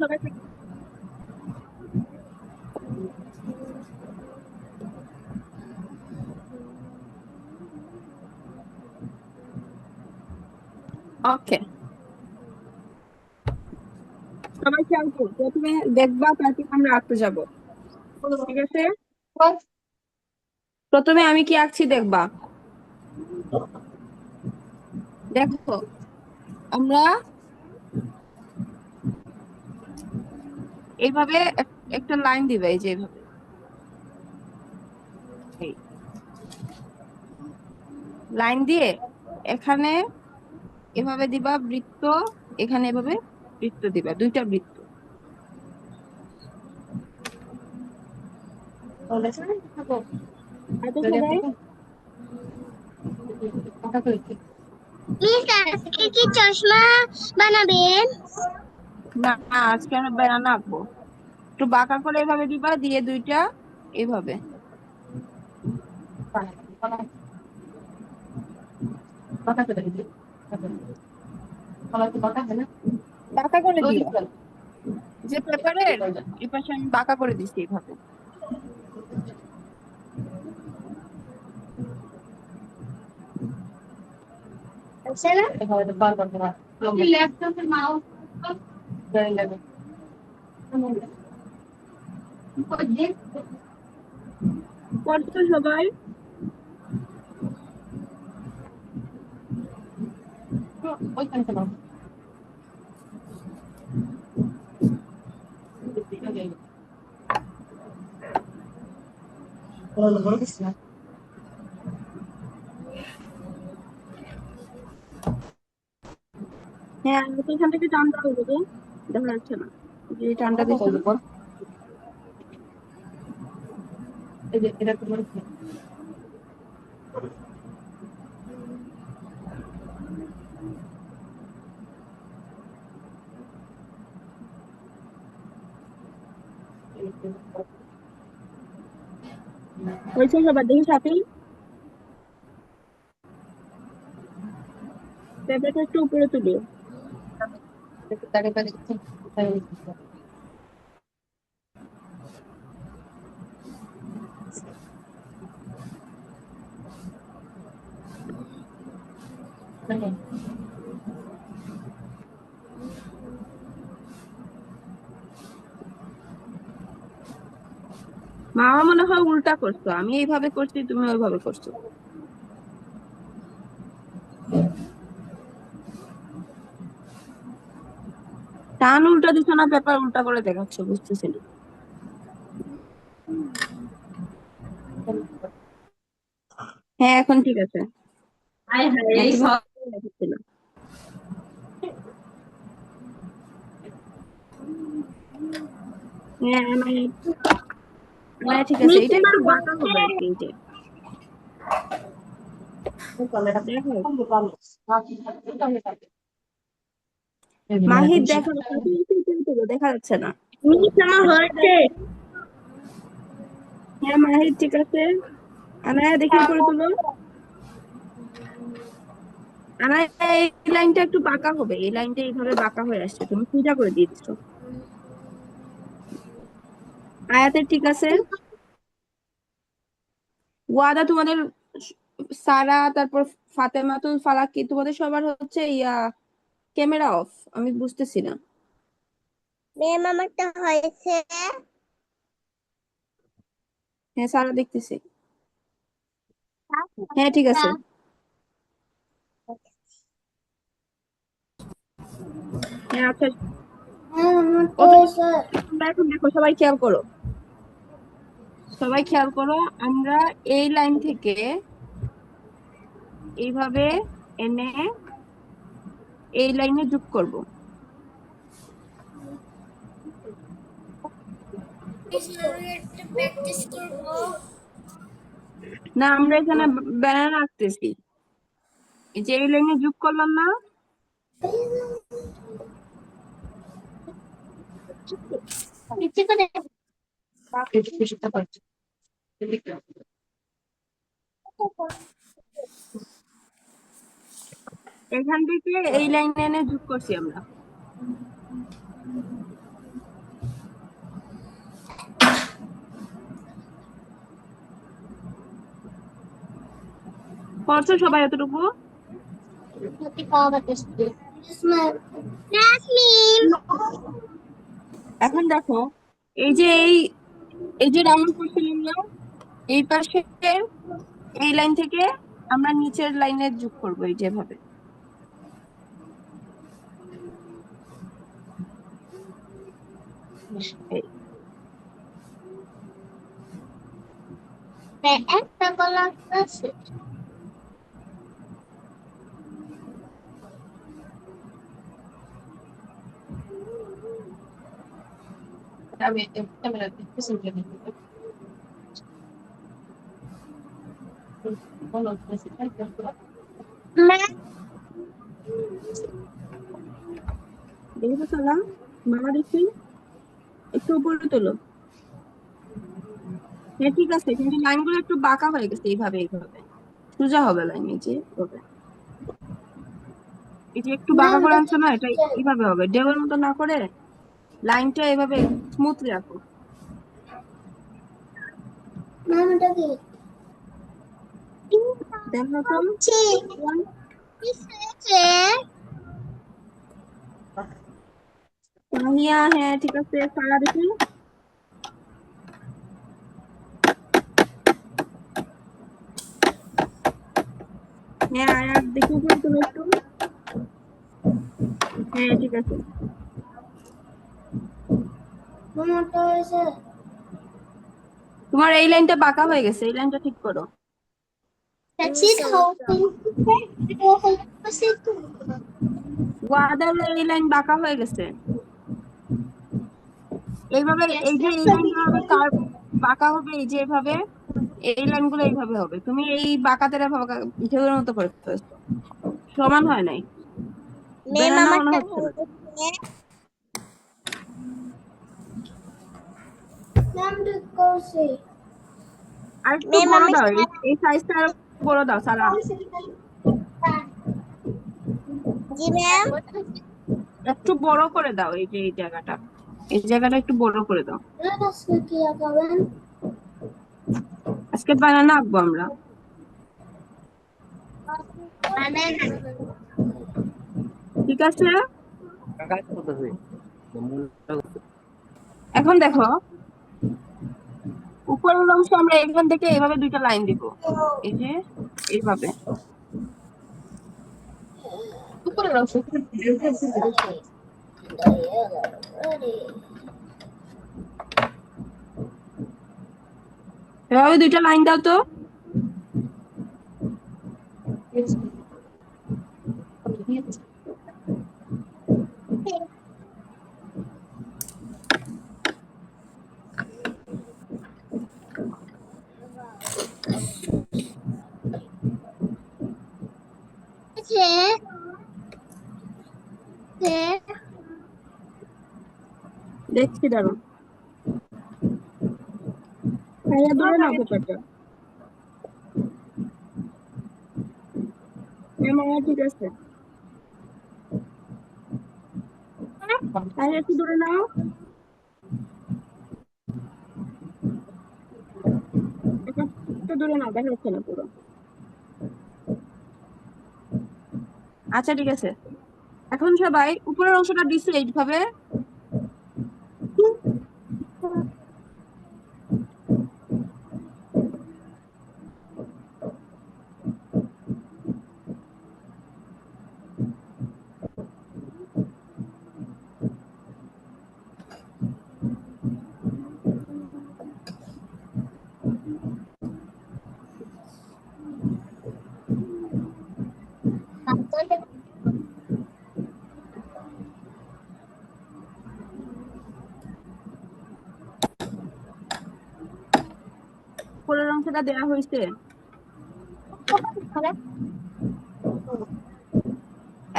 সবাই ওকে, সবাই খেয়াল করো, প্রথমে দেখবা, তারপর আমরা আঁকতে যাব। ঠিক আছে, প্রথমে আমি কি আঁকছি দেখবা। দেখো, আমরা এইভাবে একটা লাইন দিবে, এই যে এইভাবে, এই লাইন দিয়ে এখানে এভাবে দিবা বৃত্ত, এখানে এভাবে বৃত্ত দিবা, দুইটা বৃত্ত। আচ্ছা সবাই, মিস আজকে কি চশমা বানাবেন? না আজকে আমি বেড়ানো আঁকবো, একটু বাঁকা করে এভাবে দিবা, দিয়ে দুইটা এইভাবে বাঁকা করে দিও, যে পেপারের এই পাশে আমি বাঁকা করে দিচ্ছি এইভাবে। আছে না? করছো সবাই? হ্যাঁ, আমাকে এখান থেকে টানতে হবে তো, দেখা যাচ্ছে না যে টানটা দিচ্ছ। হয়েছে সবার, দেখি সাথে পেপারটা একটু উপরে তুলিও। মা মনে হয় উল্টা করছো, আমি এইভাবে করছি, তুমি ওইভাবে করছো। টান উল্টা দিচ্ছ না, পেপার উল্টা করে দেখাচ্ছ, বুঝতেছি না। হ্যাঁ এখন ঠিক আছে, নাকি দেখাচ্ছি না। হ্যাঁ ঠিক আছে, মিস এটা মা একটু বাঁকা বলছে হবে আর কি, এই যে দেখো। মাহির দেখো, দেখা যাচ্ছে না। মিস আমার হয়েছে। হ্যাঁ মাহির ঠিক আছে, আনায়া দেখি উপরে তুলো। আনায়া, এই লাইনটা একটু বাঁকা হবে, এই লাইনটা এইভাবে বাঁকা হয়ে আসছে, তুমি সোজা করে দিয়ে দিচ্ছ। আয়াতের ঠিক আছে। ওয়াদা তোমাদের, সারা, তারপর ফাতেমাতুল ফালাক, কি তোমাদের সবার হচ্ছে ক্যামেরা অফ, আমি বুঝতেছি না। ম্যাম আমারটা হয়েছে। হ্যাঁ সারা দেখতেছি, হ্যাঁ ঠিক আছে। হ্যাঁ আচ্ছা, তোমরা এখন দেখো, সবাই খেয়াল করো, সবাই খেয়াল করো, আমরা এই লাইন থেকে এইভাবে এনে এই লাইনে যোগ করব। প্র্যাকটিস করব। না আমরা এখানে ব্যানার রাখতেছি, এই যে এই লাইনে যোগ করলাম না, ইচ্ছে করে এখান থেকে এই লাইনে এনে যোগ করছি আমরা। করছো সবাই এতটুকু? এখন দেখো, এই যে এই যে রাউন্ড করছিলাম না, এই পাশে এই লাইন থেকে আমরা নিচের লাইনে যোগ করবো এই যেভাবে। এই একটা গলা আছে। দেখে সালাম, মামা দেখি একটু উপরে তোলো। হ্যাঁ ঠিক আছে, কিন্তু লাইনগুলো একটু বাঁকা হয়ে গেছে, এইভাবে এইভাবে সোজা হবে লাইন, এই যে এভাবে। এই যে একটু বাঁকা করে আনছো না, এটা এইভাবে হবে, ডেবের মতো না করে লাইনটা এভাবে স্মুথলি রাখো। দেখো তো, তানিয়া, হ্যাঁ ঠিক আছে, সারা দেখি। হ্যাঁ আর দেখি উপরে তোলো একটু। হ্যাঁ ঠিক আছে। তোমার এই লাইনটা বাঁকা হয়ে গেছে, এই লাইনটা ঠিক করো। ওয়াদার এই লাইন বাঁকা হয়ে গেছে, এইভাবে এই যে এই লাইন হবে কার বাঁকা হবে, এই যে এভাবে এই লাইন গুলো এইভাবে হবে। তুমি এই বাঁকাতে ঢেউয়ের মতো করে ফেলছো, সমান হয় নাই, ম্যাম বেনানা মনে আমারটা হচ্ছে না। আর একটু ম্যাম বড় আমি দাও, এই সাইজটা আরো বড় দাও সারা। জি ম্যাম। একটু বড় করে দাও, এই যে এই জায়গাটা একটু বড় করে দাও। আজকে বানানা আঁকবো আমরা। ঠিক আছে, এখন দেখো উপরের অংশ আমরা এখান থেকে এইভাবে দুইটা লাইন দিব, এই যে এইভাবে। এভাবে দুইটা লাইন দাও তো। দেখছি দাঁড়ো, খাইয়া ধরে নাও পেপারটা। হ্যাঁ মামা ঠিক আছে, খাইয়া একটু ধরে নাও। একটু ধরে নাও, দেখা যাচ্ছে না পুরো। আচ্ছা ঠিক আছে, এখন সবাই উপরের অংশটা দিচ্ছে এইভাবে। উপরের অংশটা দেওয়া হয়েছে,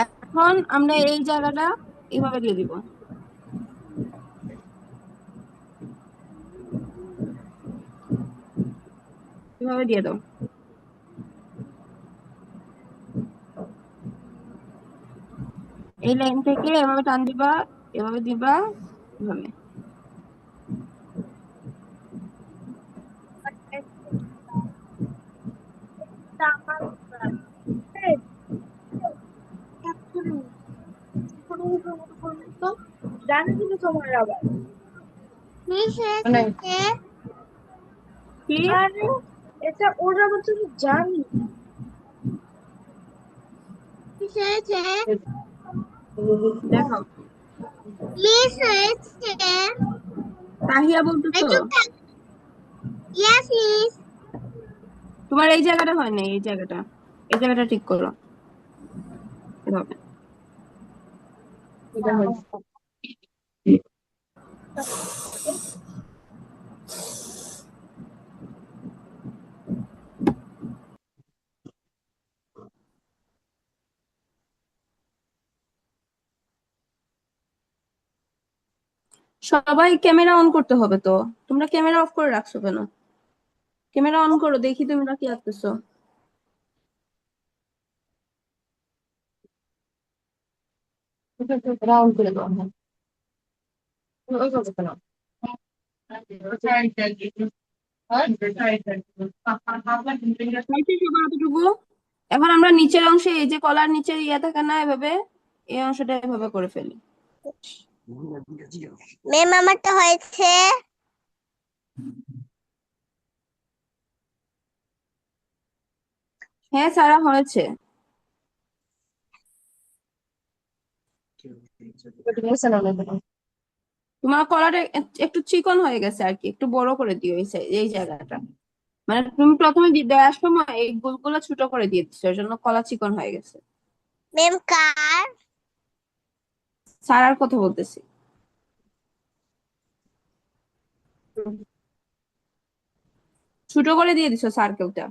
এখন আমরা এই জায়গাটা এইভাবে দিয়ে দিব, এভাবে দিয়ে দাও। এই লাইন থেকে এভাবে টান দিবা, এভাবে দিবা, এভাবে। জানি কিন্তু তোমার আবার মিস মানে হয়েছে কি আরে এটা ওর আবার তুমি জানি মিস হয়েছে দেখো, মিস হয়েছে তাহিয়া বলতেছো চুপ থাক ইয়েস মিস তোমার এই জায়গাটা হয় নাই, এই জায়গাটা ঠিক করো এভাবে। এটা হয়েছে সবাই ক্যামেরা অন করতে হবে তো, তোমরা ক্যামেরা অফ করে রাখছো কেন? ক্যামেরা অন করো, দেখি তোমরা কি আঁকতেছো। রাউন্ড করে দাও হ্যাঁ ওই করবে কেন হয়েছে সবার এতটুকু? এখন আমরা নিচের অংশে, এই যে কলার নিচে ইয়ে থাকে না এভাবে, এই অংশটা এভাবে করে ফেলি। ম্যাম আমারটা হয়েছে হ্যাঁ সারা হয়েছে। তোমার কলাটা একটু চিকন হয়ে গেছে আর কি, একটু বড় করে দিও এই জায়গাটা। মানে তুমি প্রথমে দেওয়ার সময় এই গোলগুলো ছোট করে দিয়ে দিচ্ছ, এর জন্য কলা চিকন হয়ে গেছে। ম্যাম কার সারার কথা বলতেছি। ছোট করে দিয়ে দিছো সার্কেলটা।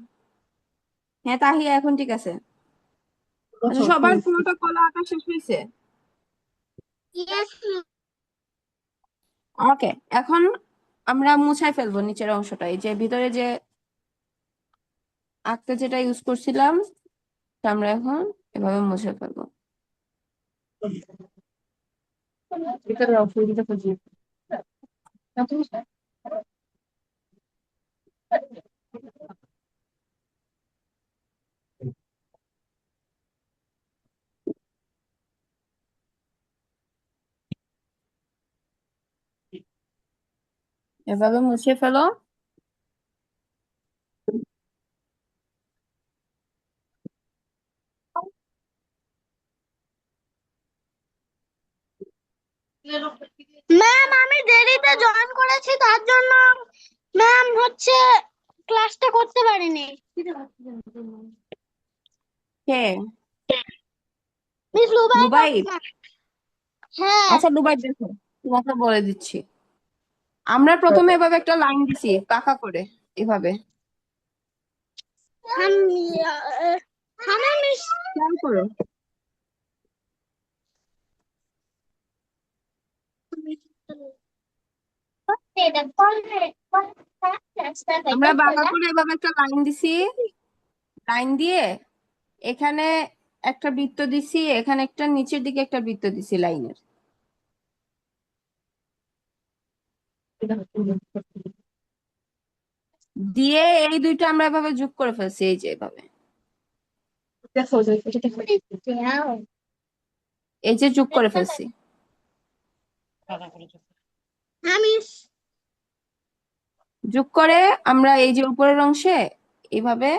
হ্যাঁ তাহিয়া এখন ঠিক আছে। আচ্ছা সবার পুরোটা কলা আঁকা শেষ হয়েছে? ইয়েস ওকে, এখন আমরা মুছাই ফেলবো নিচের অংশটা, এই যে ভিতরে যে আঁকতে যেটা ইউজ করছিলাম তা আমরা এখন এভাবে মুছে ফেলবো। ভিতরে অসুবিধা খুঁজি এভাবে মুছে ফেলো। ম্যাম আমি দেরিতে জয়েন করেছি তার জন্য ম্যাম হচ্ছে ক্লাসটা করতে পারিনি কে? মিস লুবাই লুবাই? হ্যাঁ আচ্ছা লুবাই দেখো, তোমাকে বলে দিচ্ছি। আমরা প্রথমে এভাবে একটা লাইন দিছি পাকা করে, এভাবে আমি হ্যাঁ মিস খেয়াল করো। আমরা বাঁকা করে এভাবে একটা লাইন দিছি, লাইন দিয়ে এখানে একটা বৃত্ত দিছি, এখানে একটা নিচের দিকে একটা বৃত্ত দিছি লাইনের, দিয়ে এই দুইটা আমরা এভাবে যোগ করে ফেলছি, এই যে এভাবে, দেখো যে এটা দেখো এই যে যোগ করে ফেলছি। মিস যোগ করে আমরা এই যে উপরের অংশে এইভাবে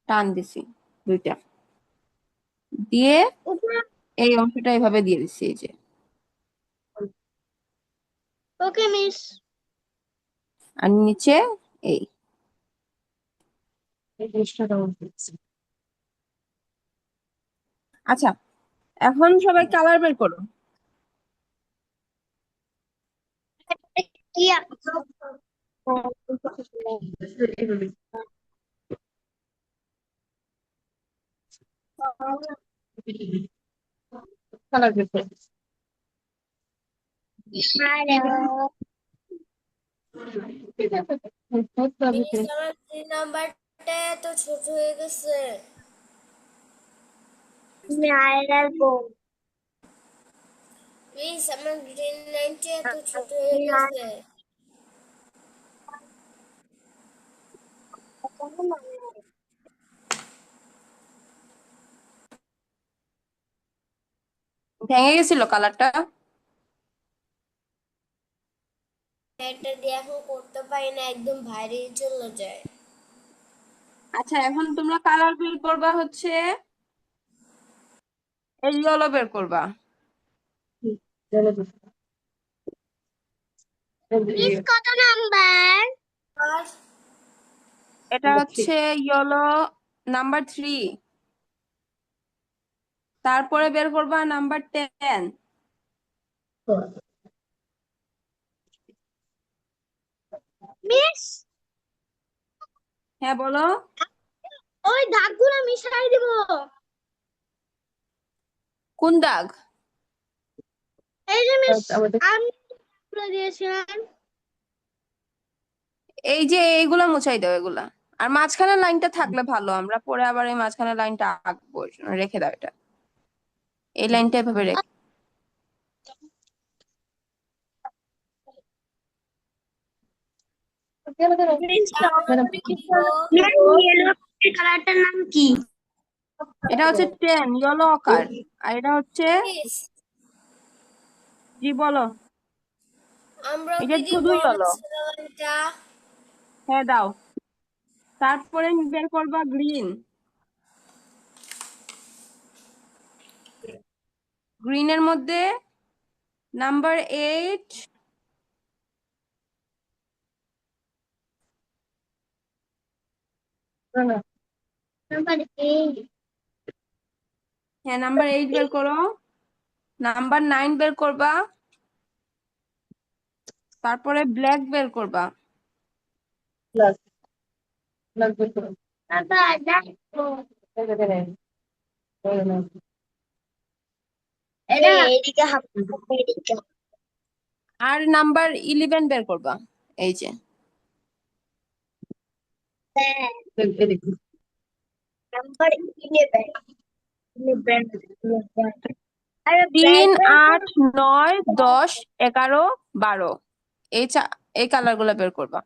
টান দিছি দুইটা, দিয়ে এই অংশটা এইভাবে দিয়ে দিছি, এই যে। ওকে মিস আর নিচে এই। এই জিনিসটা দাও আচ্ছা এখন সবাই কালার বের করো। কি কালার পেপার মিস আমার 3 নাম্বারটা তো ছোট হয়ে গেছে তুমি আয়রার বউ মিস আমার গ্রিন লাইনটা এত ছোট হয়ে গেছে ভেঙে গেছিল কালারটা? এটা দিয়ে এখন করতে পারি না, একদম বাইরে চলে যায়। আচ্ছা, এখন তোমরা কালার বের করবা হচ্ছে এই ইয়েলো বের করবা। মিস কত নাম্বার? আর এটা হচ্ছে ইয়েলো নাম্বার 3। তারপরে বের করবা নাম্বার 10। মিস হ্যাঁ বলো। ওই দাগগুলো মিশাই দিব। কোন দাগ? এই যে মিস আমি বলে দিয়েছিলাম। এই যে এইগুলা মুছাই দাও এগুলা। আর মাঝখানের লাইনটা থাকলে ভালো, আমরা পরে আবার এই মাঝখানের লাইনটা আঁকবো, রেখে দাও এটা। এই লাইনটা এভাবে রেখে। মিস ইয়েলো কালারটার নাম কি? এটা হচ্ছে 10 ইয়েলো আকার। আর এটা হচ্ছে, মিস, জি বলো। আমরা এটা কি দিব শুধু ইয়েলো। এটা? হ্যাঁ দাও। তারপরে বের করবা গ্রিন। গ্রিনের মধ্যে নাম্বার 8। নাম্বার 8। হ্যাঁ নাম্বার 8 বের করো। নাম্বার 9 বের করবা। তারপরে ব্ল্যাক বের করবা। এটা এদিকে হাত এদিকে। আর নাম্বার 11 বের করবা। এই যে হ্যাঁ, নাম্বার 11। 11 আরে ব্ল্যাক 3, বের 8, 9, 10, 11, 12। এই কালার গুলা বের করবা।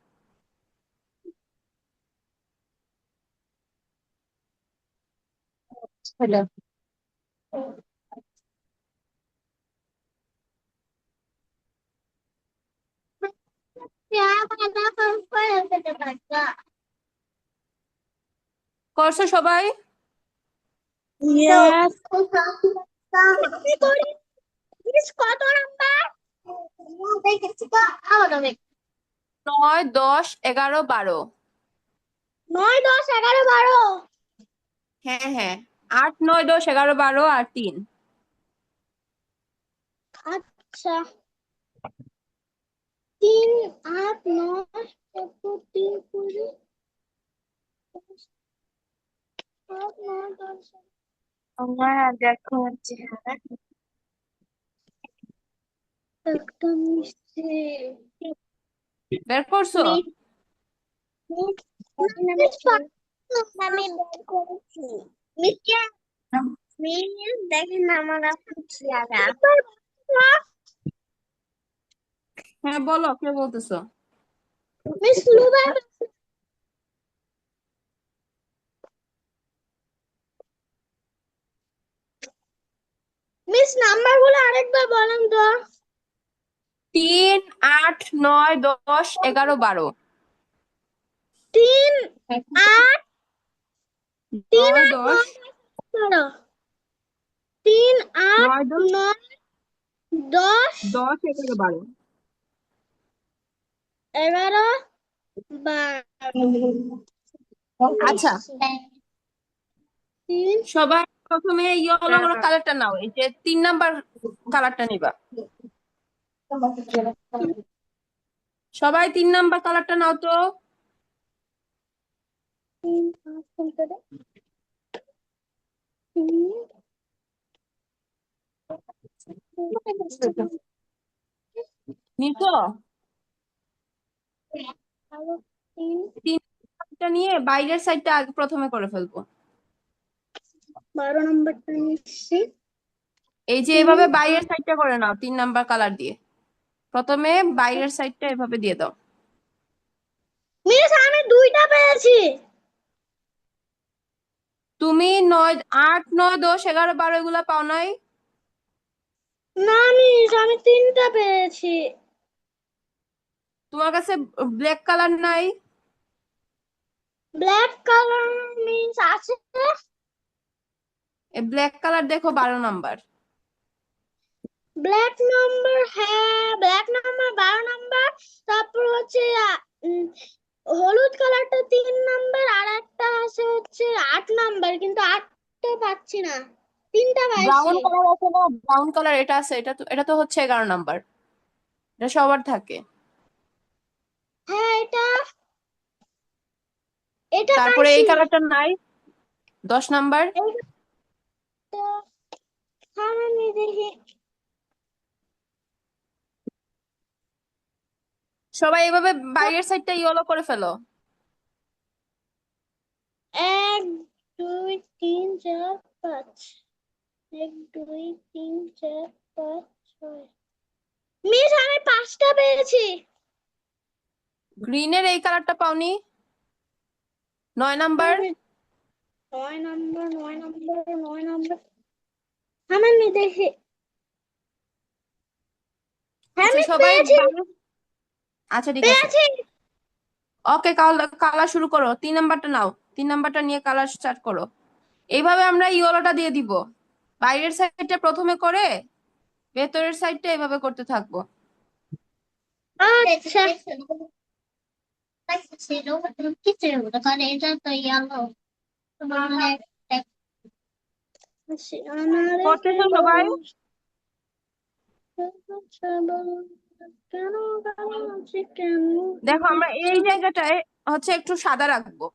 করছো সবাই? Yes. মিস কত নাম্বার? দেখেছি তো আবার দেখ। 9, 10, 11, 12। 9, 10, 11, 12। হ্যাঁ হ্যাঁ, 8, 9, 10, 11, 12 আর 3। আচ্ছা, 3, 8, 9, 3 করে 8, 9, 10। আমার দেখো চেহারা একটা মিষ্টি। বের করছো? মিস মিস আমি বের করেছি। মিস মিস দেখেন আমার আপু চেহারা। হ্যাঁ বলো, কে বলতেছো? Miss Luba. মিস নাম্বারগুলো আরেকবার বলেন তো। 3, 8, 9, 10, 11, 12। 3, 8, 3, 9, 8, 10, 9, 12। 3, 8, 9, 10, 9, 10, 10, 11, 12। 11, 12। আচ্ছা, 3, সবাই প্রথমে ইয়েলো কালারটা নাও, এই যে 3 নাম্বার কালারটা নিবা। সবাই 3 নাম্বার কালারটা নাও তো। 3, 3, নিছো? 3 নাম্বারটা নিয়ে বাইরের সাইডটা আগে প্রথমে করে ফেলবো। 12 নম্বরটা নিচ্ছি। এই যে এভাবে বাইরের সাইডটা করে নাও 3 নাম্বার কালার দিয়ে। প্রথমে বাইরের সাইডটা এভাবে দিয়ে দাও। মিস আমি দুইটা পেয়েছি। তুমি 9, 8, 9, 10, 11, 12 এগুলা পাও নাই? না মিস, আমি 3টা পেয়েছি। তোমার কাছে ব্ল্যাক কালার নাই? ব্ল্যাক কালার মিস আছে। এই ব্ল্যাক কালার দেখো 12 নাম্বার। ব্ল্যাক নাম্বার, হ্যাঁ ব্ল্যাক নাম্বার 12 নাম্বার। তারপর হচ্ছে হলুদ কালারটা 3 নাম্বার, আর একটা আছে হচ্ছে 8 নাম্বার, কিন্তু 8টা পাচ্ছি না। 3টা পাইছি। ব্রাউন কালার আছে না, ব্রাউন কালার এটা আছে, এটা তো হচ্ছে 11 নাম্বার। এটা সবার থাকে। হ্যাঁ এটা এটা তারপরে পাইছি। এই কালারটা নাই, 10 নাম্বার। এইটা আমি দেখি। সবাই এভাবে বাইরের সাইডটা ইয়েলো করে ফেলো। 1 2 3 4 5। 1 2 3 4 5 6। মিস আমি 5টা পেয়েছি। গ্রিনের এই কালারটা পাওনি? 9 নাম্বার। 9 number 9 number 9 number. আমি দেখি। হ্যাঁ আচ্ছা মিস সবাই পেয়েছি। আচ্ছা ঠিক আছে, পেয়েছি। ওকে। কালার শুরু করো, 3 নাম্বারটা নাও, 3 নাম্বারটা নিয়ে কালার স্টার্ট করো। এইভাবে আমরা ইয়েলোটা দিয়ে দিব। বাইরের সাইডটা প্রথমে করে ভেতরের সাইডটা এভাবে করতে থাকবো। আচ্ছা। আমার করতেছো সবাই? কেন কেন কেন দেখো আমরা এই জায়গাটায় হচ্ছে একটু সাদা রাখবো।